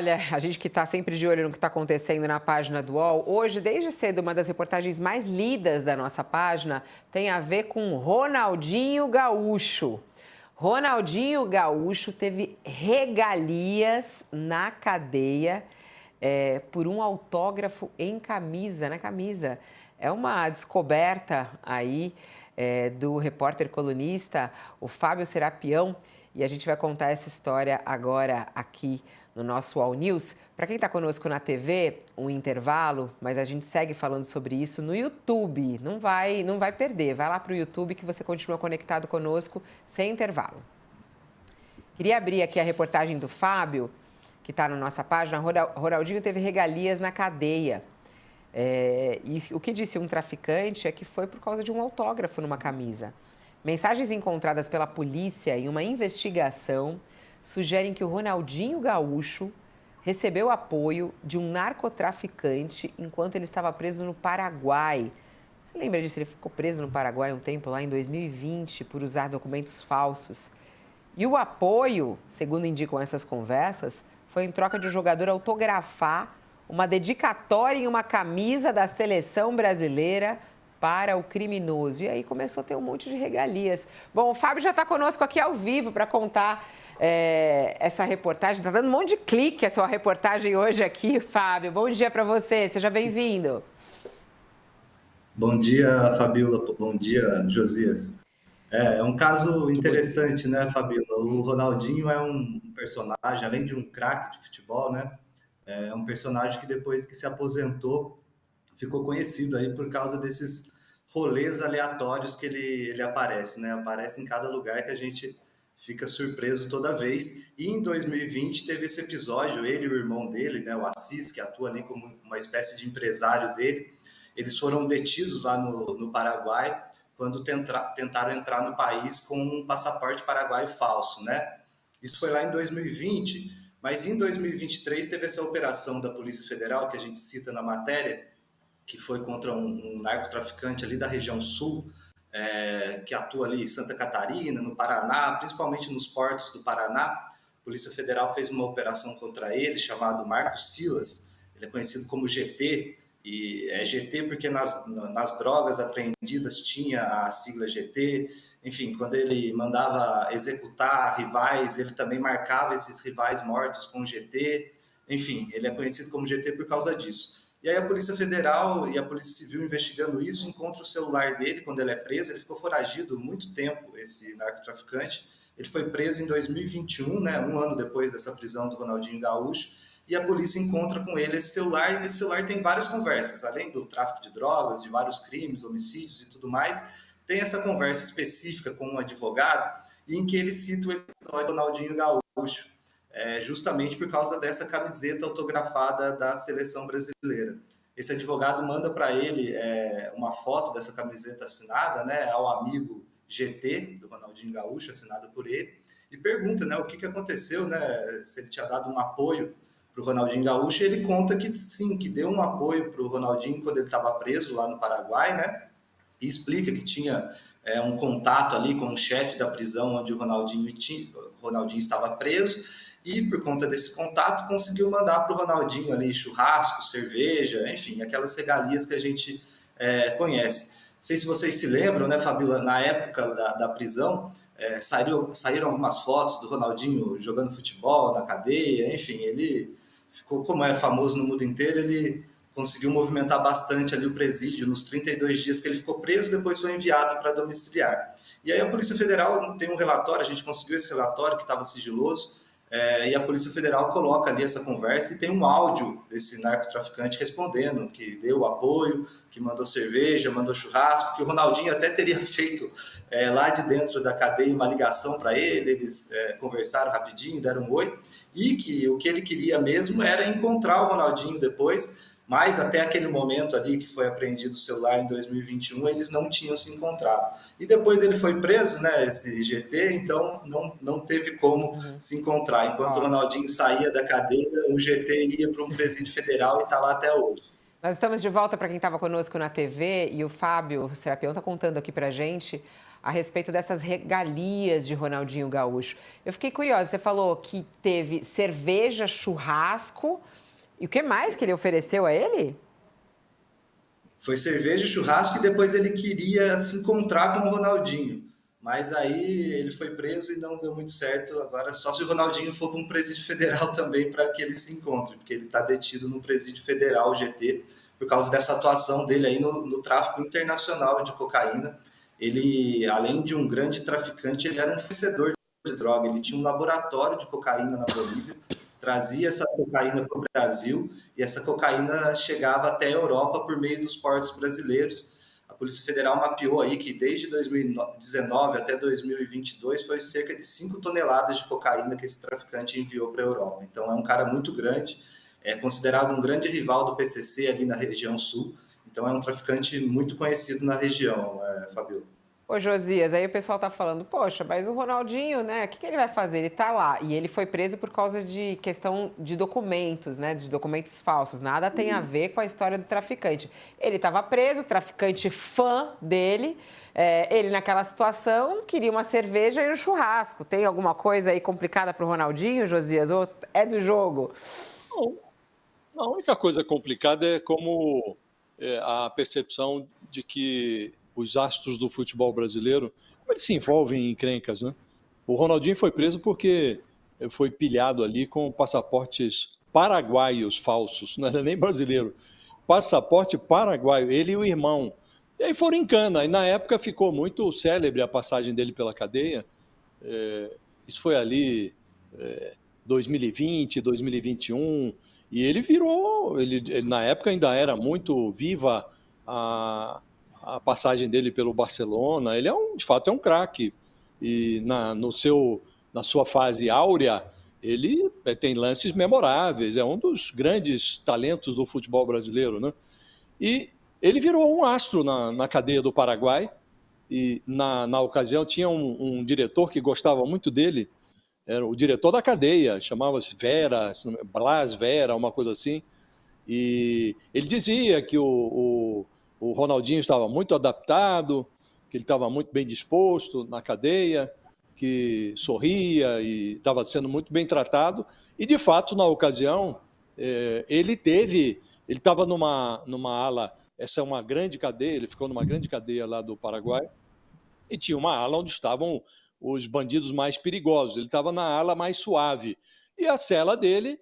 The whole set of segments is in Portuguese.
Olha, a gente que está sempre de olho no que está acontecendo na página do UOL, hoje, desde cedo, uma das reportagens mais lidas da nossa página tem a ver com Ronaldinho Gaúcho. Ronaldinho Gaúcho teve regalias na cadeia por um autógrafo em camisa, na camisa. É uma descoberta aí do repórter colunista, o Fábio Serapião, e a gente vai contar essa história agora aqui no nosso All News. Para quem está conosco na TV, um intervalo, mas a gente segue falando sobre isso no YouTube. Não vai perder. Vai lá para o YouTube que você continua conectado conosco sem intervalo. Queria abrir aqui a reportagem do Fábio, que está na nossa página. Ronaldinho teve regalias na cadeia. E o que disse um traficante é que foi por causa de um autógrafo numa camisa. Mensagens encontradas pela polícia em uma investigação sugerem que o Ronaldinho Gaúcho recebeu apoio de um narcotraficante enquanto ele estava preso no Paraguai. Você lembra disso? Ele ficou preso no Paraguai um tempo, lá em 2020, por usar documentos falsos. E o apoio, segundo indicam essas conversas, foi em troca de o jogador autografar uma dedicatória em uma camisa da seleção brasileira para o criminoso. E aí começou a ter um monte de regalias. Bom, o Fábio já está conosco aqui ao vivo para contar essa reportagem. Está dando um monte de clique a sua reportagem hoje aqui, Fábio. Bom dia para você, seja bem-vindo. Bom dia, Fabiola. Bom dia, Josias. É um caso interessante, né, Fabiola? O Ronaldinho é um personagem, além de um craque de futebol, né? É um personagem que depois que se aposentou, ficou conhecido aí por causa desses rolês aleatórios que ele aparece, né? Aparece em cada lugar que a gente fica surpreso toda vez. E em 2020 teve esse episódio, ele e o irmão dele, né, o Assis, que atua ali como uma espécie de empresário dele, eles foram detidos lá no Paraguai quando tentaram entrar no país com um passaporte paraguaio falso, né? Isso foi lá em 2020, mas em 2023 teve essa operação da Polícia Federal, que a gente cita na matéria, que foi contra um narcotraficante ali da região sul, que atua ali em Santa Catarina, no Paraná, principalmente nos portos do Paraná. A Polícia Federal fez uma operação contra ele, chamado Marcos Silas, ele é conhecido como GT, e é GT porque nas drogas apreendidas tinha a sigla GT. Enfim, quando ele mandava executar rivais, ele também marcava esses rivais mortos com GT. Enfim, ele é conhecido como GT por causa disso. E aí a Polícia Federal e a Polícia Civil investigando isso, encontra o celular dele quando ele é preso. Ele ficou foragido muito tempo, esse narcotraficante. Ele foi preso em 2021, né, um ano depois dessa prisão do Ronaldinho Gaúcho, e a polícia encontra com ele esse celular, e nesse celular tem várias conversas, além do tráfico de drogas, de vários crimes, homicídios e tudo mais, tem essa conversa específica com um advogado, em que ele cita o episódio do Ronaldinho Gaúcho, justamente por causa dessa camiseta autografada da seleção brasileira. Esse advogado manda para ele uma foto dessa camiseta assinada, né, ao amigo GT, do Ronaldinho Gaúcho, assinada por ele, e pergunta, né, o que aconteceu, né, se ele tinha dado um apoio para o Ronaldinho Gaúcho. E ele conta que sim, que deu um apoio para o Ronaldinho quando ele estava preso lá no Paraguai, né, e explica que tinha um contato ali com o chefe da prisão onde o Ronaldinho estava preso, e por conta desse contato conseguiu mandar para o Ronaldinho ali churrasco, cerveja, enfim, aquelas regalias que a gente conhece. Não sei se vocês se lembram, né, Fabíola, na época da prisão, saíram algumas fotos do Ronaldinho jogando futebol na cadeia. Enfim, ele ficou, como é famoso no mundo inteiro, ele conseguiu movimentar bastante ali o presídio nos 32 dias que ele ficou preso, depois foi enviado para domiciliar. E aí a Polícia Federal tem um relatório, a gente conseguiu esse relatório que estava sigiloso, e a Polícia Federal coloca ali essa conversa e tem um áudio desse narcotraficante respondendo que deu apoio, que mandou cerveja, mandou churrasco, que o Ronaldinho até teria feito lá de dentro da cadeia uma ligação para ele, eles conversaram rapidinho, deram um oi, e que o que ele queria mesmo era encontrar o Ronaldinho depois, mas até aquele momento ali que foi apreendido o celular em 2021, eles não tinham se encontrado. E depois ele foi preso, né, esse GT, então não teve como se encontrar. Enquanto o Ronaldinho saía da cadeia, o GT ia para um presídio federal e está lá até hoje. Nós estamos de volta para quem estava conosco na TV, e o Fábio Serapião está contando aqui para a gente a respeito dessas regalias de Ronaldinho Gaúcho. Eu fiquei curiosa, você falou que teve cerveja, churrasco, e o que mais que ele ofereceu a ele? Foi cerveja, churrasco e depois ele queria se encontrar com o Ronaldinho. Mas aí ele foi preso e não deu muito certo. Agora, só se o Ronaldinho for para um presídio federal também para que ele se encontre, porque ele está detido no presídio federal, GT, por causa dessa atuação dele aí no tráfico internacional de cocaína. Ele, além de um grande traficante, ele era um fornecedor de droga. Ele tinha um laboratório de cocaína na Bolívia, trazia essa cocaína para o Brasil e essa cocaína chegava até a Europa por meio dos portos brasileiros. A Polícia Federal mapeou aí que desde 2019 até 2022 foi cerca de 5 toneladas de cocaína que esse traficante enviou para a Europa. Então é um cara muito grande, é considerado um grande rival do PCC ali na região sul. Então é um traficante muito conhecido na região, Fabio. Ô, Josias, aí o pessoal tá falando, poxa, mas o Ronaldinho, né, o que ele vai fazer? Ele tá lá e ele foi preso por causa de questão de documentos, né, de documentos falsos. Nada tem a ver com a história do traficante. Ele estava preso, o traficante fã dele, ele naquela situação queria uma cerveja e um churrasco. Tem alguma coisa aí complicada pro Ronaldinho, Josias? Ou é do jogo? Não, a única coisa complicada é como a percepção de que os astros do futebol brasileiro, como eles se envolvem em encrencas, né? O Ronaldinho foi preso porque foi pilhado ali com passaportes paraguaios falsos, não era nem brasileiro. Passaporte paraguaio, ele e o irmão. E aí foram em cana, e na época ficou muito célebre a passagem dele pela cadeia. Isso foi ali 2020, 2021, e ele virou, ele na época ainda era muito viva a passagem dele pelo Barcelona. Ele de fato é um craque, e na sua fase áurea ele tem lances memoráveis, é um dos grandes talentos do futebol brasileiro, né? E ele virou um astro na cadeia do Paraguai, e na ocasião tinha um diretor que gostava muito dele, era o diretor da cadeia, chamava-se Vera, Blas Vera, uma coisa assim, e ele dizia que o Ronaldinho estava muito adaptado, que ele estava muito bem disposto na cadeia, que sorria e estava sendo muito bem tratado. E, de fato, na ocasião, ele estava numa ala, essa é uma grande cadeia, ele ficou numa grande cadeia lá do Paraguai, e tinha uma ala onde estavam os bandidos mais perigosos. Ele estava na ala mais suave. E a cela dele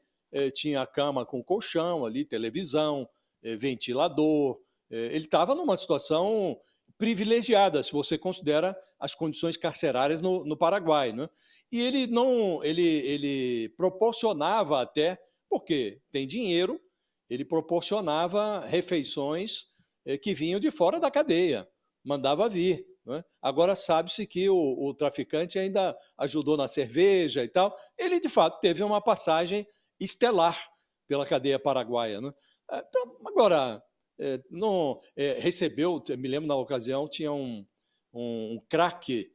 tinha a cama com colchão ali, televisão, ventilador. Ele estava numa situação privilegiada, se você considera as condições carcerárias no Paraguai, né? E ele proporcionava até, porque tem dinheiro, ele proporcionava refeições que vinham de fora da cadeia, mandava vir. Né? Agora sabe-se que o traficante ainda ajudou na cerveja e tal. Ele, de fato, teve uma passagem estelar pela cadeia paraguaia. Né? Então, agora, não recebeu, me lembro na ocasião, tinha um craque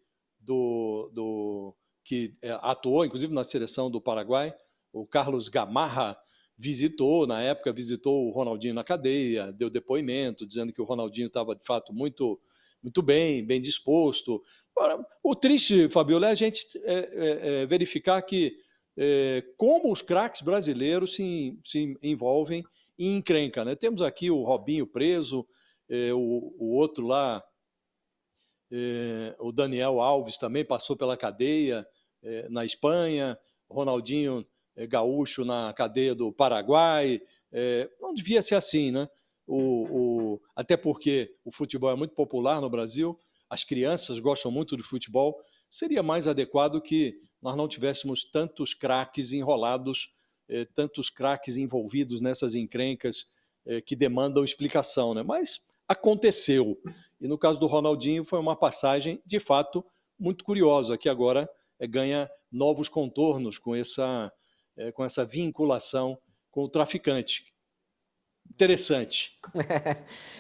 que atuou, inclusive, na seleção do Paraguai, o Carlos Gamarra, na época, visitou o Ronaldinho na cadeia, deu depoimento, dizendo que o Ronaldinho estava, de fato, muito bem disposto. Agora, o triste, Fabiola, é a gente verificar que como os craques brasileiros se envolvem em encrenca. Né? Temos aqui o Robinho preso, o outro lá, o Daniel Alves também passou pela cadeia na Espanha, o Ronaldinho Gaúcho na cadeia do Paraguai. Não devia ser assim, né? Até porque o futebol é muito popular no Brasil, as crianças gostam muito de futebol. Seria mais adequado que nós não tivéssemos tantos craques enrolados, tantos craques envolvidos nessas encrencas que demandam explicação, né? Mas aconteceu. E no caso do Ronaldinho foi uma passagem, de fato, muito curiosa, que agora ganha novos contornos com essa vinculação com o traficante. Interessante.